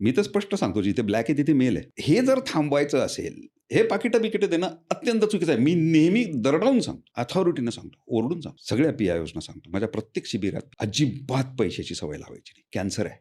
मी तर स्पष्ट सांगतो, जिथे ब्लॅक आहे तिथे मेल आहे. हे जर थांबवायचं असेल, हे पाकिटं बिकिटं देणं अत्यंत चुकीचं आहे. मी नेहमी दरडावून सांगतो, अथॉरिटीनं सांगतो, ओरडून सांगतो, सगळ्या PIOजना सांगतो. माझ्या प्रत्येक शिबिरात अजिबात पैशाची सवय लावायची नाही. कॅन्सर आहे,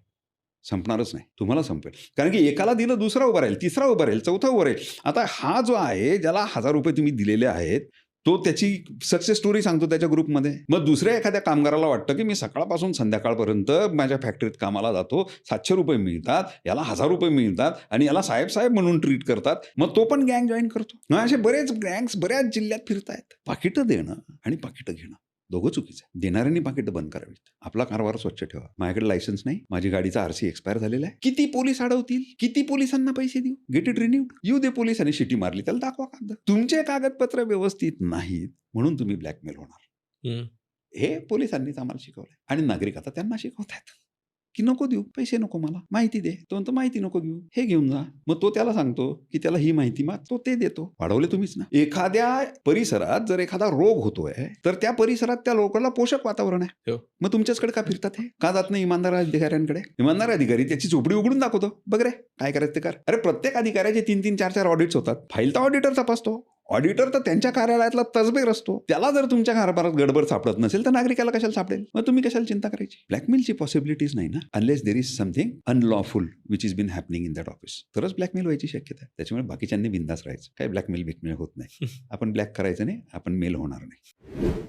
संपणारच नाही. तुम्हाला संपेल. कारण की एकाला दिलं दुसरा उभा राहील, तिसरा उभा राहील, चौथा उभा राहील. आता हा जो आहे, ज्याला ₹1000 तुम्ही दिलेले आहेत, तो त्याची सक्सेस स्टोरी सांगतो त्याच्या ग्रुपमध्ये. मग दुसऱ्या एखाद्या कामगाराला वाटतं की मी सकाळपासून संध्याकाळपर्यंत माझ्या फॅक्टरीत कामाला जातो, ₹700 मिळतात, याला ₹1000 मिळतात आणि याला साहेब म्हणून ट्रीट करतात. मग तो पण गँग जॉईन करतो. मग असे बरेच गँग्स बऱ्याच जिल्ह्यात फिरतायत. पाकिटं देणं आणि पाकिटं घेणं दोघं चुकीचं आहे. देणाऱ्यांनी पाकिटं बंद करावीत. आपला कारभार स्वच्छ ठेवा. माझ्याकडे लायसन्स नाही, माझी गाडीचा RC एक्सपायर झालेला आहे. किती पोलीस अडवतील? किती पोलिसांना पैसे देऊ? Get it renewed. येऊ दे पोलिसांनी शिटी मारली, त्याला दाखवा कागद. तुमचे कागदपत्र व्यवस्थित नाहीत म्हणून तुम्ही ब्लॅकमेल होणार. हे पोलिसांनीच आम्हाला शिकवलंय आणि नागरिक आता त्यांना शिकवतात की नको देऊ, पैसे नको, मला माहिती दे. तो म्हणतो माहिती नको घेऊ, हे घेऊन जा. मग तो त्याला सांगतो की त्याला ही माहिती माग, तो ते देतो. वाढवले तुम्हीच ना. एखाद्या परिसरात जर एखादा रोग होतोय तर त्या परिसरात त्या लोकांना पोषक वातावरण आहे. मग तुमच्याचकडे का फिरतात हे? का जात नाही इमानदार अधिकाऱ्यांकडे? इमानदार अधिकारी त्याची झोपडी उघडून दाखवतो, बघ रे काय करायचं ते कर. अरे प्रत्येक अधिकाऱ्याचे 3-3, 4-4 ऑडिट्स होतात. फाईल तर ऑडिटर तपासतो. ऑडिटर तर त्यांच्या कार्यालयातला तसबेर असतो. त्याला जर तुमच्या कारभारात गडबड सापडत नसेल तर नागरिकाला कशाला सापडेल? मग तुम्ही कशाला चिंता करायची? ब्लॅकमेलची पॉसिबिलिटीज नाही ना, unless there is something unlawful which is been happening in that office. तरच ब्लॅकमेल व्हायची शक्यता आहे. त्याच्यामुळे बाकीच्यांनी बिंदास राहायचं. काय ब्लॅकमेल होत नाही. आपण ब्लॅक करायचं नाही, आपण मेल होणार नाही.